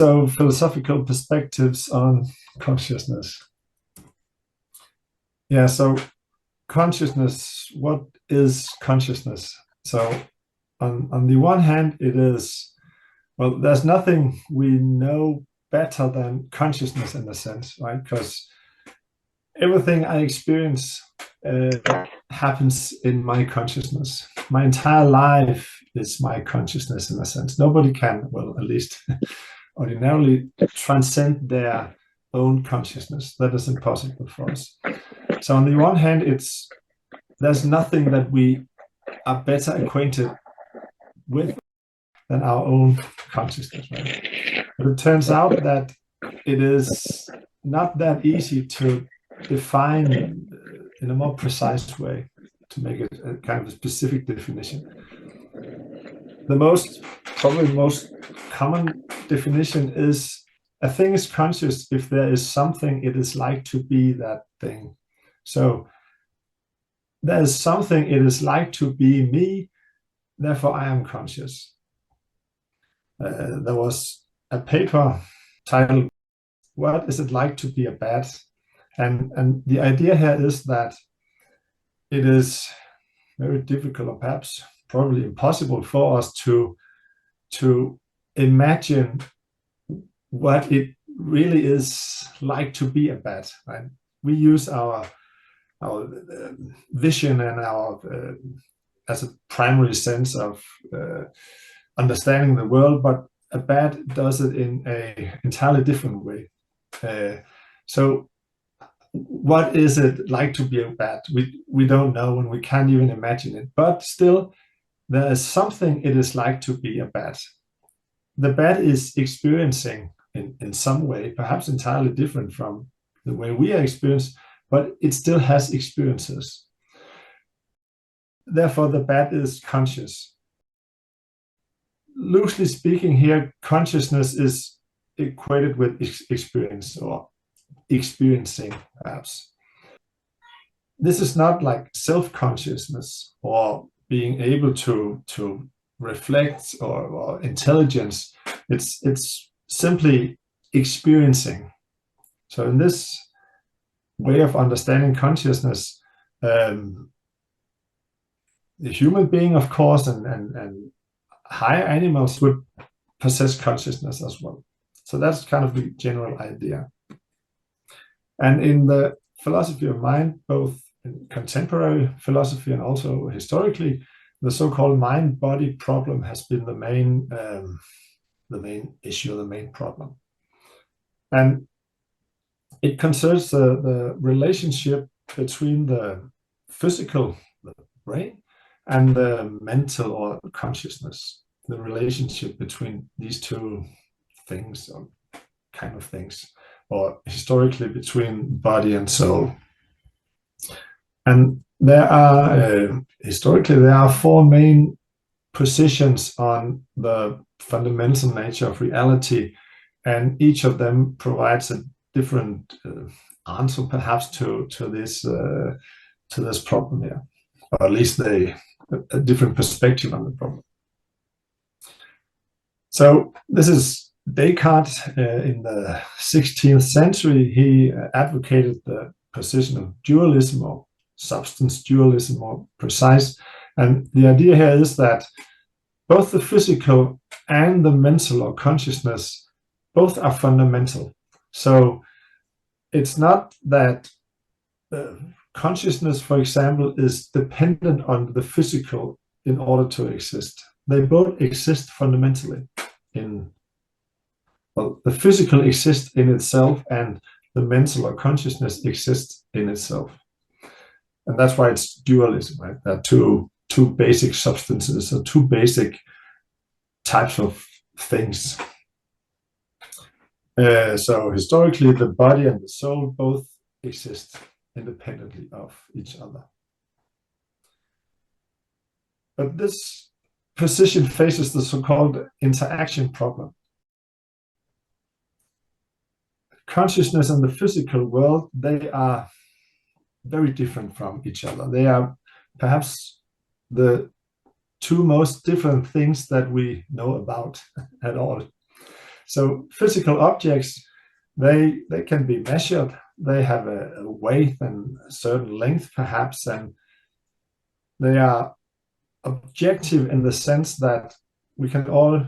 So, philosophical perspectives on consciousness. Yeah, so consciousness, what is consciousness? So, on the one hand, it is, well, there's nothing we know better than consciousness in a sense, right? Because everything I experience happens in my consciousness. My entire life is my consciousness in a sense. Nobody can, well, at least ordinarily, transcend their own consciousness. That is impossible for us. So on the one hand, there's nothing that we are better acquainted with than our own consciousness, right? But it turns out that it is not that easy to define in a more precise way, to make it a kind of a specific definition. Probably most common definition is a thing is conscious if there is something it is like to be that thing. So there is something it is like to be me, therefore I am conscious. There was a paper titled, "What is it like to be a bat?" And the idea here is that it is very difficult, or perhaps probably impossible, for us to imagine what it really is like to be a bat, right? We use our vision and our as a primary sense of understanding the world, but a bat does it in a entirely different way. So what is it like to be a bat? We don't know, and we can't even imagine it, but still there is something it is like to be a bat. The bat is experiencing in some way, perhaps entirely different from the way we are experienced, but it still has experiences. Therefore, the bat is conscious. Loosely speaking here, consciousness is equated with experience, or experiencing, perhaps. This is not like self-consciousness or being able to reflect or intelligence. It's simply experiencing. So in this way of understanding consciousness, the human being, of course, and higher animals would possess consciousness as well. So that's kind of the general idea. And in the philosophy of mind, both in contemporary philosophy and also historically, the so-called mind-body problem has been the main issue, the main problem. And it concerns the relationship between the physical, the brain, and the mental or consciousness, the relationship between these two things, or kind of things, or historically between body and soul. And there are, historically, there are four main positions on the fundamental nature of reality, and each of them provides a different answer, perhaps, to this problem here, or at least a different perspective on the problem. So this is Descartes. In the 16th century, he advocated the position of dualism, or substance dualism, more precise. And the idea here is that both the physical and the mental, or consciousness, both are fundamental. So it's not that consciousness, for example, is dependent on the physical in order to exist. They both exist fundamentally. The physical exists in itself, and the mental or consciousness exists in itself. And that's why it's dualism, right? There are two basic substances, or two basic types of things. So historically, the body and the soul both exist independently of each other. But this position faces the so-called interaction problem. Consciousness and the physical world, they are very different from each other. They are perhaps the two most different things that we know about at all. So physical objects, they can be measured. They have a weight and a certain length, perhaps, and they are objective in the sense that we can all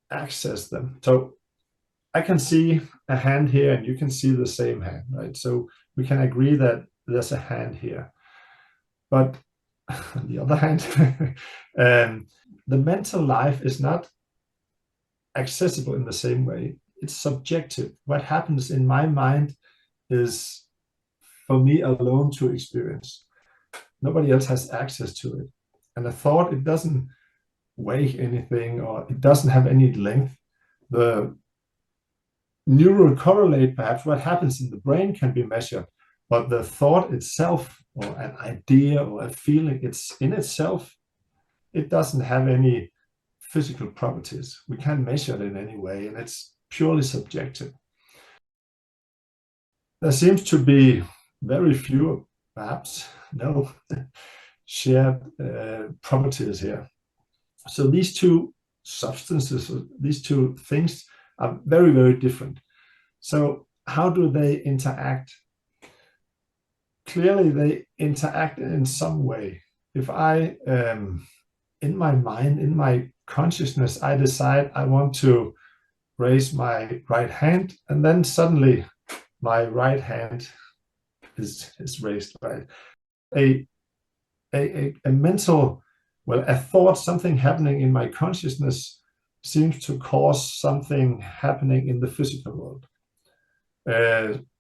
access them. So I can see a hand here, and you can see the same hand, right? So we can agree that there's a hand here. But on the other hand, the mental life is not accessible in the same way. It's subjective. What happens in my mind is for me alone to experience. Nobody else has access to it. And a thought, it doesn't weigh anything, or it doesn't have any length. The neural correlate, perhaps what happens in the brain can be measured, but the thought itself, or an idea or a feeling, it's in itself, it doesn't have any physical properties. We can't measure it in any way, and it's purely subjective. There seems to be very few, perhaps no, shared properties here. So these two substances, these two things are very, very different. So how do they interact? Clearly, they interact in some way. If I, in my mind, in my consciousness, I decide I want to raise my right hand, and then suddenly my right hand is raised, right? A mental, well, a thought, something happening in my consciousness seems to cause something happening in the physical world.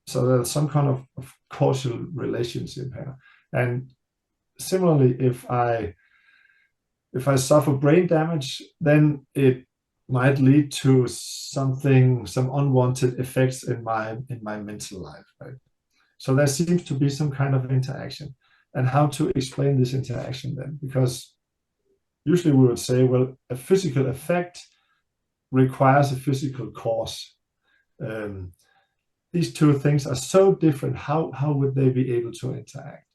So there's some kind of causal relationship here. And similarly, if I suffer brain damage, then it might lead to something, some unwanted effects in my mental life, right? So there seems to be some kind of interaction. And how to explain this interaction then? Because usually we would say, well, a physical effect requires a physical cause. These two things are so different. How would they be able to interact?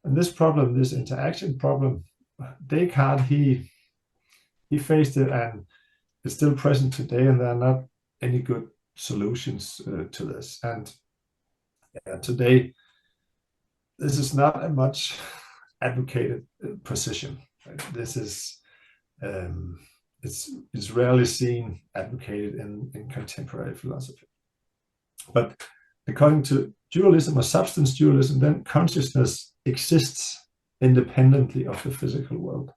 And this problem, this interaction problem, Descartes, he faced it, and it's still present today, and there are not any good solutions to this. And today, this is not a much advocated position. Right? This is it's rarely seen advocated in contemporary philosophy. But according to dualism or substance dualism, then consciousness exists independently of the physical world.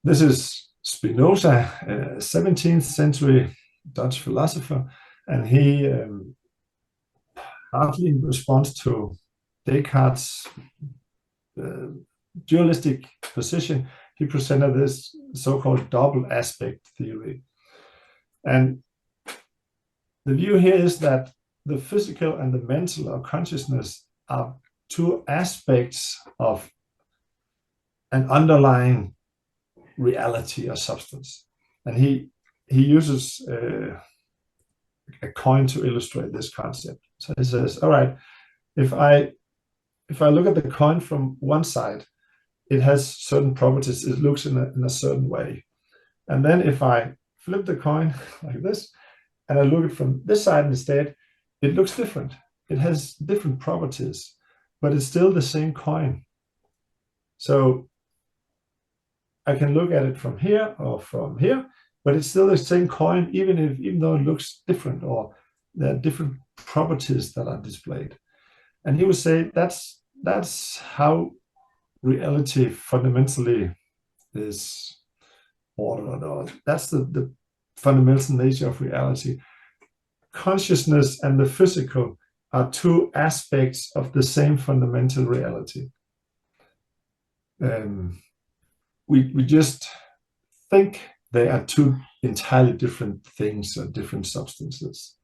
This is Spinoza, a 17th century Dutch philosopher, and he, partly in response to Descartes' dualistic position, he presented this so-called double aspect theory. And the view here is that the physical and the mental or consciousness are two aspects of an underlying reality or substance. And he uses a coin to illustrate this concept. So he says, all right, if I look at the coin from one side, it has certain properties. It looks in a certain way. And then if I flip the coin like this, and I look at it from this side instead, it looks different. It has different properties, but it's still the same coin. So I can look at it from here or from here, but it's still the same coin, even though it looks different, or there are different properties that are displayed. And he would say that's how reality fundamentally is ordered, or that's the fundamental nature of reality. Consciousness and the physical are two aspects of the same fundamental reality. We just think they are two entirely different things or different substances.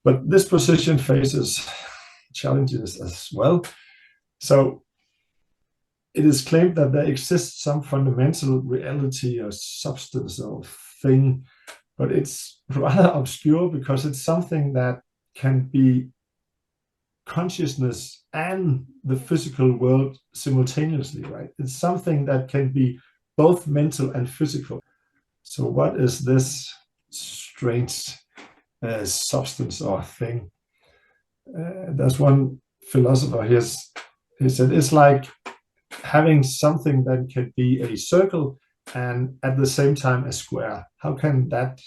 But this position faces challenges as well. So it is claimed that there exists some fundamental reality or substance or thing, but it's rather obscure because it's something that can be consciousness and the physical world simultaneously, right? It's something that can be both mental and physical. So what is this strange substance or thing? There's one philosopher here, he said, it's like having something that can be a circle and at the same time a square. How can that?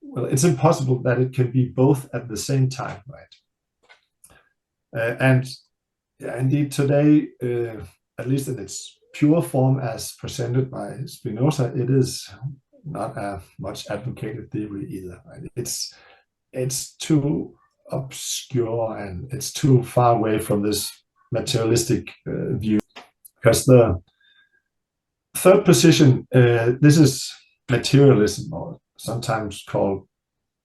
Well, it's impossible that it can be both at the same time, right? And yeah, indeed, today, at least in its pure form as presented by Spinoza, it is not a much advocated theory either. Right? It's too obscure and it's too far away from this materialistic view. Because the third position, this is materialism, or sometimes called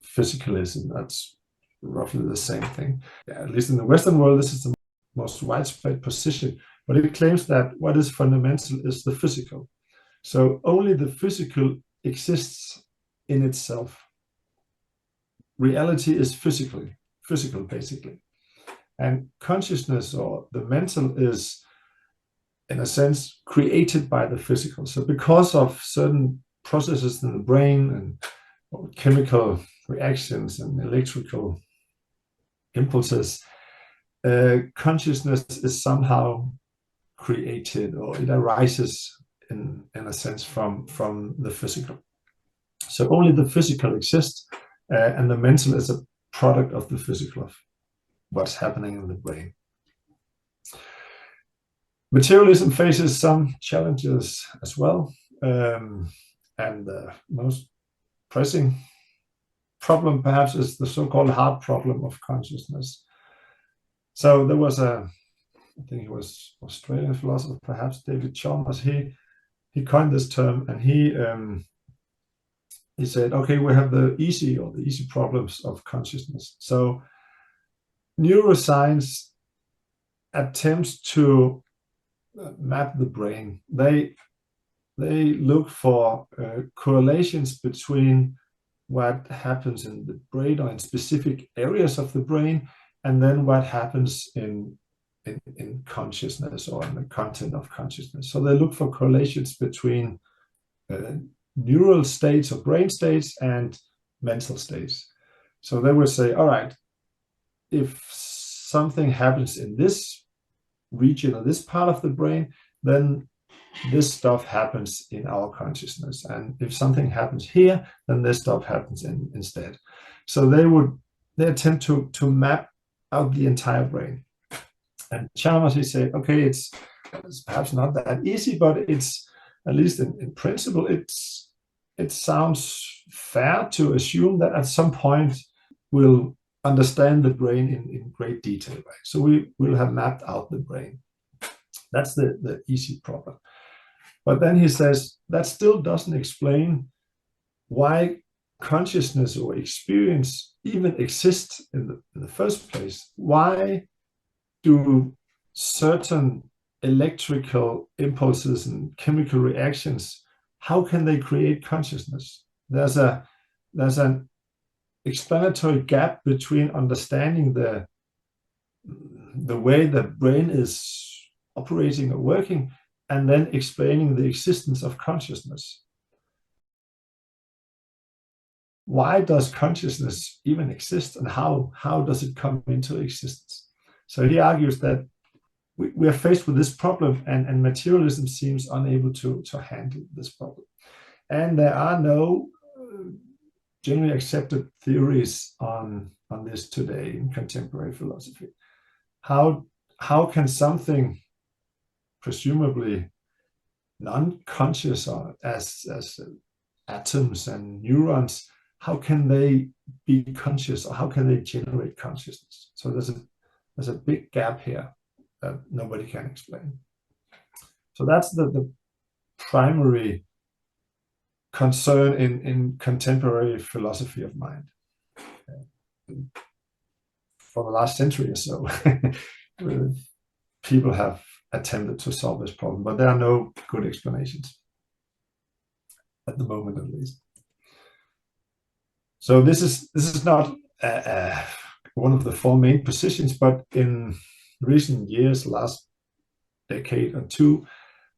physicalism. That's roughly the same thing. Yeah, at least in the Western world, this is the most widespread position, but it claims that what is fundamental is the physical. So only the physical exists in itself. Reality is physical basically. And consciousness or the mental is, in a sense, created by the physical. So because of certain processes in the brain and chemical reactions and electrical impulses, consciousness is somehow created, or it arises in a sense from the physical. So only the physical exists, and the mental is a product of the physical, of what's happening in the brain. Materialism faces some challenges as well, and the most pressing problem perhaps is the so-called hard problem of consciousness. So there was I think he was Australian philosopher, perhaps David Chalmers. He coined this term, and he said, okay, we have the easy problems of consciousness. So neuroscience attempts to map the brain. They look for correlations between what happens in the brain or in specific areas of the brain, and then what happens in consciousness or in the content of consciousness. So they look for correlations between neural states or brain states and mental states. So they will say, all right, if something happens in this region or this part of the brain, then this stuff happens in our consciousness. And if something happens here, then this stuff happens instead. So they attempt to map out the entire brain. And Chalmers, he said, okay, it's perhaps not that easy, but it's, at least in principle, it sounds fair to assume that at some point we'll understand the brain in great detail, right? So we will have mapped out the brain. That's the easy problem. But then he says that still doesn't explain why consciousness or experience even exists in the first place. Why do certain electrical impulses and chemical reactions, how can they create consciousness? There's an explanatory gap between understanding the way the brain is operating or working, and then explaining the existence of consciousness. Why does consciousness even exist, and how does it come into existence? So he argues that we are faced with this problem, and materialism seems unable to handle this problem. And there are no generally accepted theories on this today in contemporary philosophy. How can something presumably non-conscious, or as atoms and neurons, how can they be conscious, or how can they generate consciousness? So there's a big gap here that nobody can explain. So that's the primary concern in contemporary philosophy of mind for the last century or so. People have attempted to solve this problem, but there are no good explanations at the moment, at least. So this is not one of the four main positions, but in recent years, last decade or two,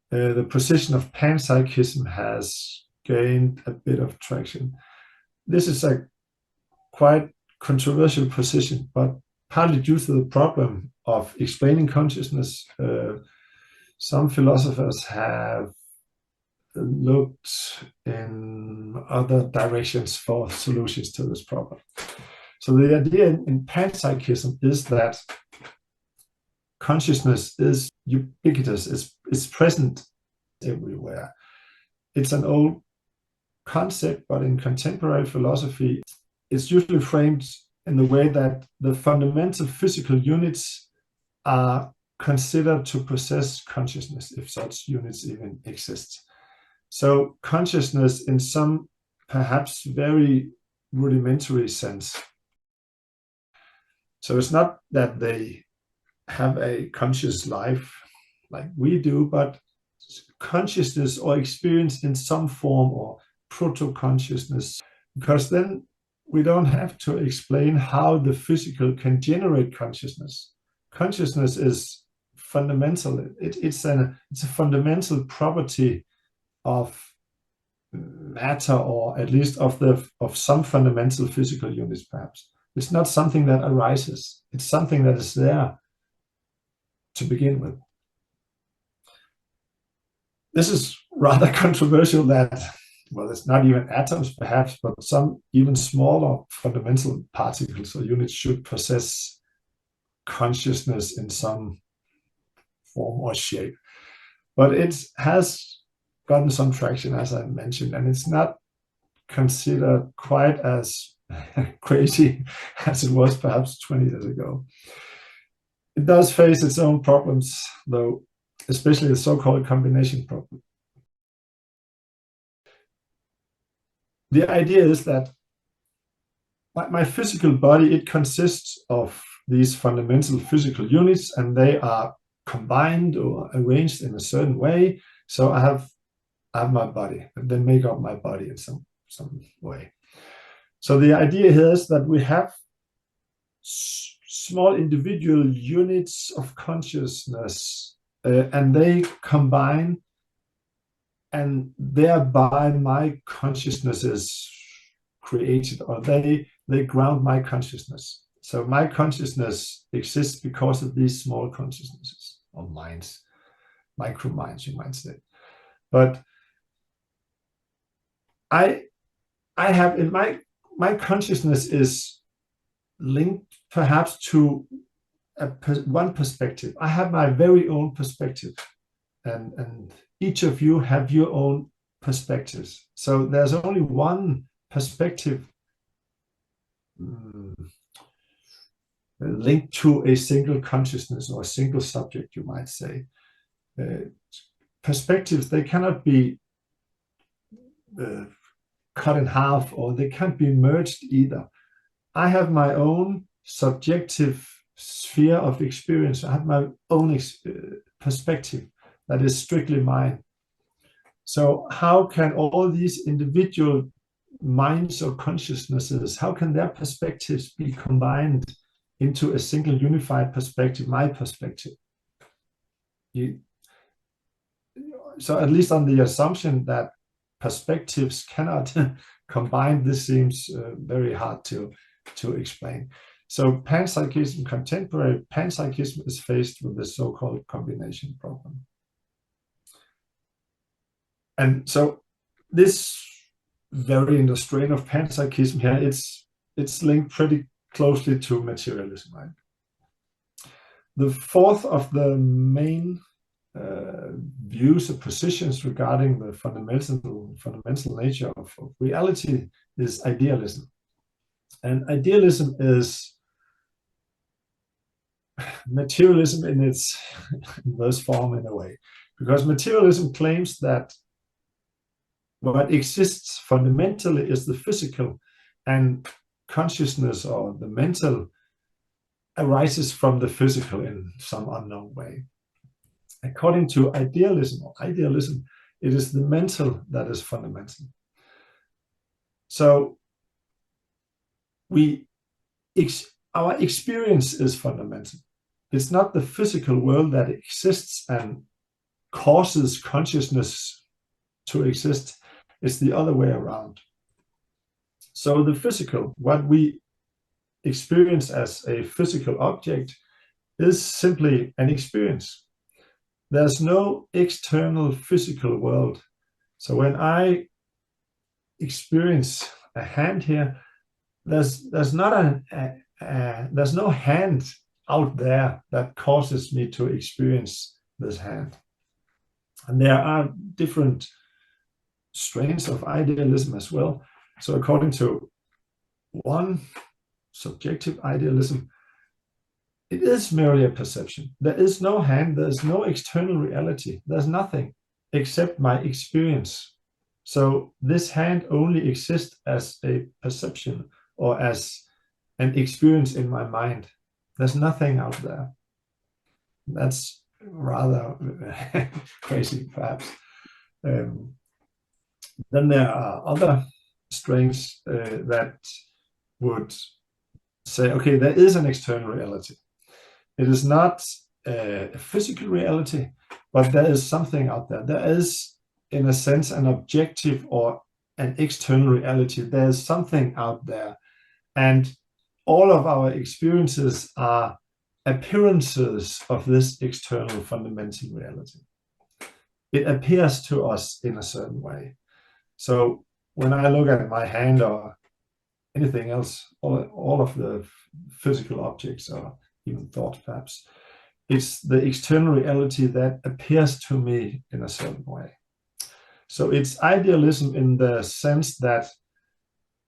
the position of panpsychism has gained a bit of traction. This is a quite controversial position, but partly due to the problem of explaining consciousness, some philosophers have looked in other directions for solutions to this problem. So the idea in panpsychism is that consciousness is ubiquitous, it's present everywhere. It's an old concept, but in contemporary philosophy, it's usually framed in the way that the fundamental physical units are considered to possess consciousness, if such units even exist. So consciousness in some perhaps very rudimentary sense. So it's not that they have a conscious life like we do, but consciousness or experience in some form or proto-consciousness, because then we don't have to explain how the physical can generate consciousness. Consciousness is fundamental. It's a fundamental property of matter, or at least of some fundamental physical units, perhaps. It's not something that arises. It's something that is there to begin with. This is rather controversial that, well, it's not even atoms perhaps, but some even smaller fundamental particles or units should possess consciousness in some form or shape. But it has gotten some traction, as I mentioned, and it's not considered quite as crazy as it was perhaps 20 years ago. It does face its own problems, though, especially the so-called combination problem. The idea is that my physical body, it consists of these fundamental physical units, and they are combined or arranged in a certain way. So I have my body, and they make up my body in some way. So the idea here is that we have small individual units of consciousness, and they combine, and thereby my consciousness is created, or they ground my consciousness. So my consciousness exists because of these small consciousnesses, or minds, micro minds, you might say. But I have in my consciousness is linked perhaps to one perspective. I have my very own perspective, and each of you have your own perspectives. So there's only one perspective linked to a single consciousness or a single subject, you might say. Perspectives, they cannot be cut in half, or they can't be merged either. I have my own subjective sphere of experience. I have my own perspective that is strictly mine. So how can all these individual minds or consciousnesses, how can their perspectives be combined into a single unified perspective, my perspective? So at least on the assumption that perspectives cannot combine, this seems very hard to explain. So panpsychism, contemporary panpsychism, is faced with the so-called combination problem. And so this, very in the strain of panpsychism here, it's linked pretty closely to materialism, right? The fourth of the main views or positions regarding the fundamental nature of reality is idealism. And idealism is materialism in its inverse form, in a way, because materialism claims that what exists fundamentally is the physical, and consciousness or the mental arises from the physical in some unknown way. According to idealism, it is the mental that is fundamental. So our experience is fundamental. It's not the physical world that exists and causes consciousness to exist. It's the other way around. So the physical, what we experience as a physical object, is simply an experience. There's no external physical world. So when I experience a hand here, there's no hand out there that causes me to experience this hand. And there are different strains of idealism as well. So according to one subjective idealism, it is merely a perception. There is no hand, there is no external reality. There's nothing except my experience. So this hand only exists as a perception or as an experience in my mind. There's nothing out there. That's rather crazy, perhaps. Then there are other strains that would say, okay, there is an external reality. It is not a physical reality, but there is something out there. There is, in a sense, an objective or an external reality. There is something out there. And all of our experiences are appearances of this external fundamental reality. It appears to us in a certain way. So when I look at my hand or anything else, all of the physical objects or even thoughts perhaps, it's the external reality that appears to me in a certain way. So it's idealism in the sense that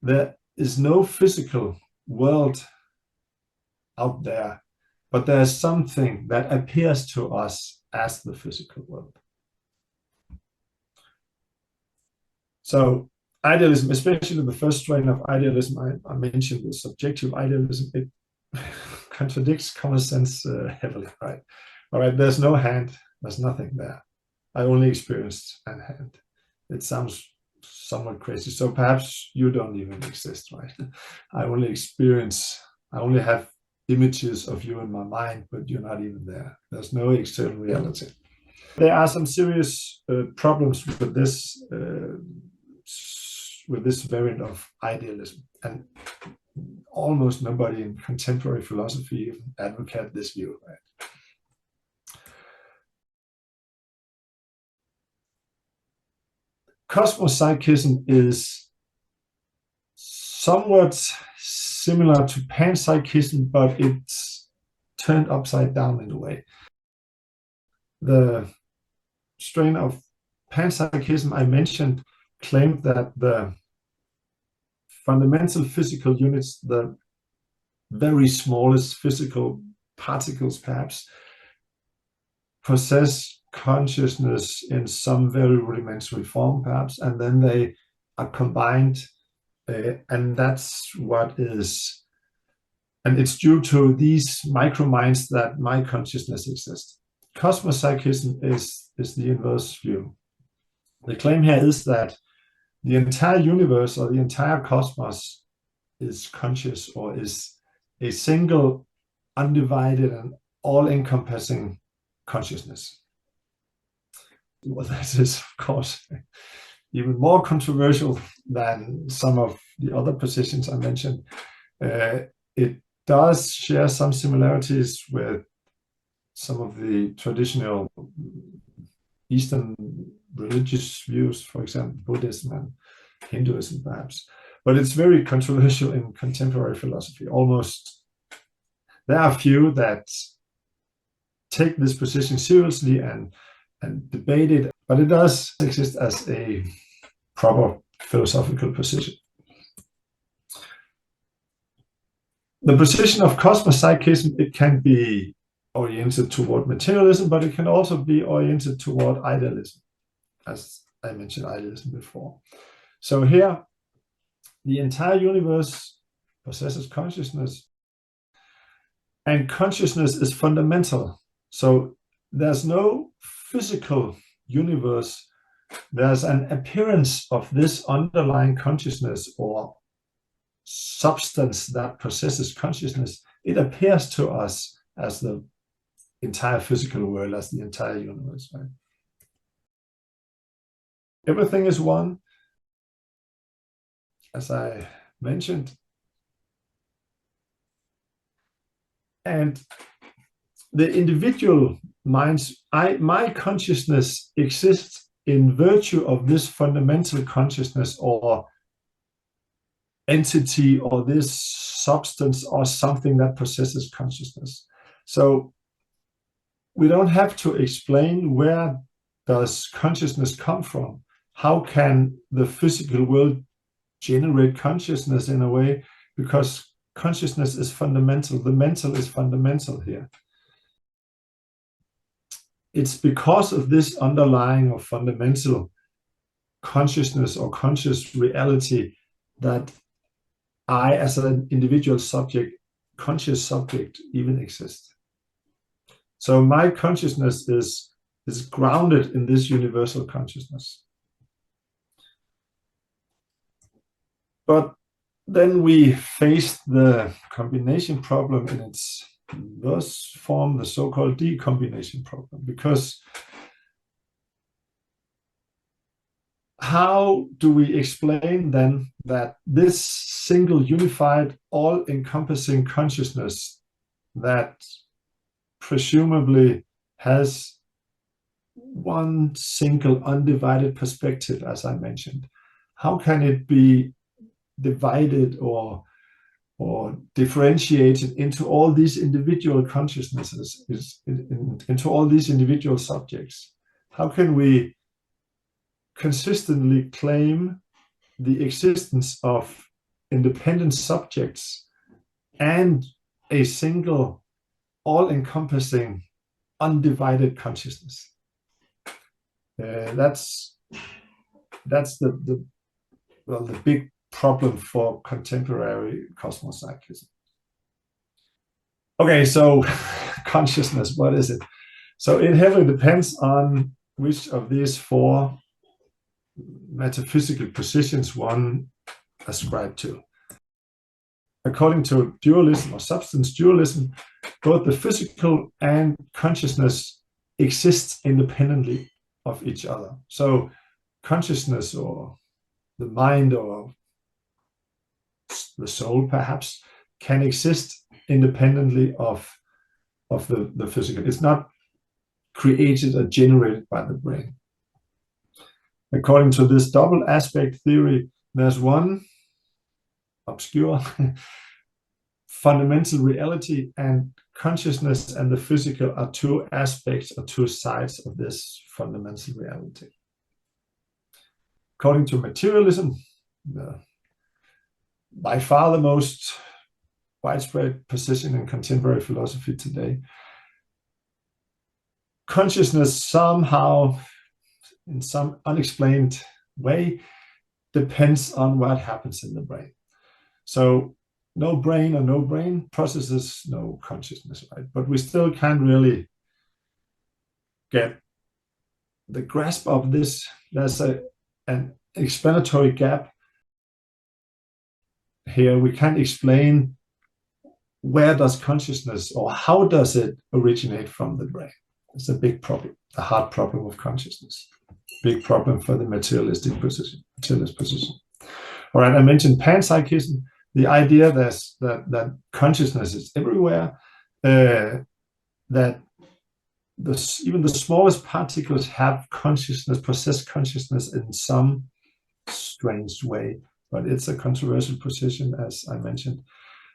there is no physical world out there, but there's something that appears to us as the physical world. So idealism, especially the first strain of idealism I mentioned, the subjective idealism, it contradicts common sense heavily, right? All right, there's no hand, there's nothing there. I only experienced a hand. It sounds somewhat crazy. So perhaps you don't even exist, right? I only have images of you in my mind, but you're not even there. There's no external reality. There are some serious problems with this variant of idealism, and almost nobody in contemporary philosophy even advocate this view, right? Cosmopsychism is somewhat similar to Pansychism, but it's turned upside down in a way. The strain of Pansychism I mentioned claimed that the fundamental physical units, the very smallest physical particles perhaps, possess consciousness in some very rudimentary form perhaps, and then they are combined, and that's what is, and it's due to these microminds that my consciousness exists. Cosmopsychism is the inverse view. The claim here is that the entire universe or the entire cosmos is conscious, or is a single, undivided, and all-encompassing consciousness. Well, that is, of course, even more controversial than some of the other positions I mentioned. It does share some similarities with some of the traditional Eastern religious views, for example, Buddhism and Hinduism, perhaps. But it's very controversial in contemporary philosophy. Almost, there are few that take this position seriously and debate it, but it does exist as a proper philosophical position. The position of cosmopsychism, it can be oriented toward materialism, but it can also be oriented toward idealism, as I mentioned idealism before. So here, the entire universe possesses consciousness, and consciousness is fundamental. So there's no physical universe. There's an appearance of this underlying consciousness or substance that possesses consciousness. It appears to us as the entire physical world, as the entire universe, right? Everything is one. as I mentioned. And the individual minds, my consciousness exists in virtue of this fundamental consciousness or entity or this substance or something that possesses consciousness. So we don't have to explain where does consciousness come from. How can the physical world generate consciousness in a way? Because consciousness is fundamental. The mental is fundamental here. It's because of this underlying or fundamental consciousness or conscious reality that I, as an individual subject, conscious subject, even exist. So my consciousness is grounded in this universal consciousness. But then we face the combination problem in its worst form, the so-called decombination problem, because how do we explain then that this single unified all-encompassing consciousness that presumably has one single undivided perspective, as I mentioned, how can it be divided or differentiated into all these individual consciousnesses, into all these individual subjects? How can we consistently claim the existence of independent subjects and a single all-encompassing undivided consciousness? That's the big problem for contemporary cosmopsychism. Okay, so consciousness, what is it? So it heavily depends on which of these four metaphysical positions one ascribed to. According to dualism or substance dualism, both the physical and consciousness exist independently of each other. So consciousness or the mind or the soul perhaps can exist independently of the physical. It's not created or generated by the brain. According to this double aspect theory, there's one obscure fundamental reality, and consciousness and the physical are two aspects or two sides of this fundamental reality. According to materialism, by far the most widespread position in contemporary philosophy today, consciousness somehow, in some unexplained way, depends on what happens in the brain. So no brain or no brain processes no consciousness, right? But we still can't really get the grasp of this. There's an explanatory gap here. We can't explain where does consciousness or how does it originate from the brain. It's a big problem, the hard problem of consciousness. Big problem for the materialistic position, materialist position. All right, I mentioned panpsychism, the idea that consciousness is everywhere, that even the smallest particles have consciousness, possess consciousness in some strange way, but it's a controversial position, as I mentioned.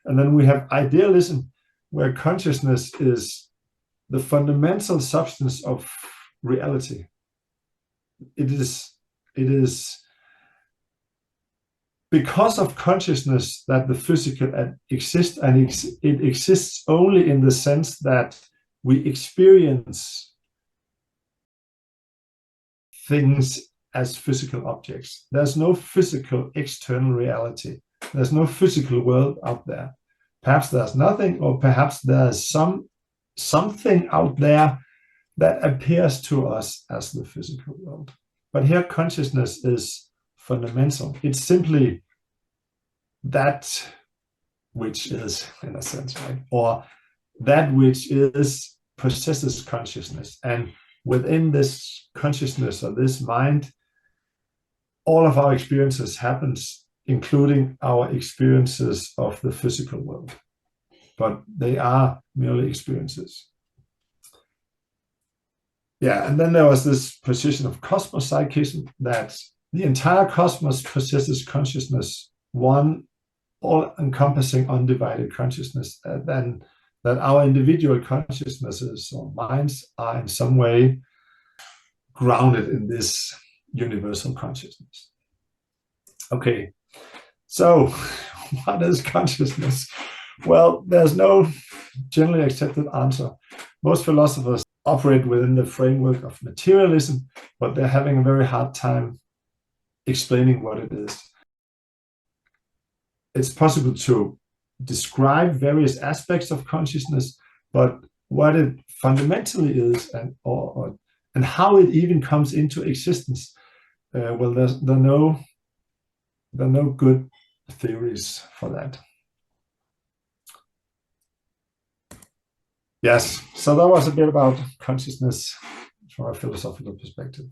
And then we have idealism, where consciousness is the fundamental substance of reality. It is because of consciousness that the physical exists, and it exists only in the sense that we experience things as physical objects. There's no physical external reality. There's no physical world out there. Perhaps there's nothing, or perhaps there's something out there that appears to us as the physical world. But here consciousness is fundamental. It's simply that which is, in a sense, right? Or that which is possesses consciousness. And within this consciousness or this mind, all of our experiences happens including our experiences of the physical world. But they are merely experiences. Yeah, and then there was this position of Cosmopsychism that the entire cosmos possesses consciousness, one all-encompassing, undivided consciousness, then that our individual consciousnesses or minds are in some way grounded in this universal consciousness. Okay, so what is consciousness? Well, there's no generally accepted answer. Most philosophers operate within the framework of materialism, but they're having a very hard time explaining what it is. It's possible to describe various aspects of consciousness, but what it fundamentally is and how it even comes into existence, well, there are no good theories for that. Yes, so that was a bit about consciousness from a philosophical perspective.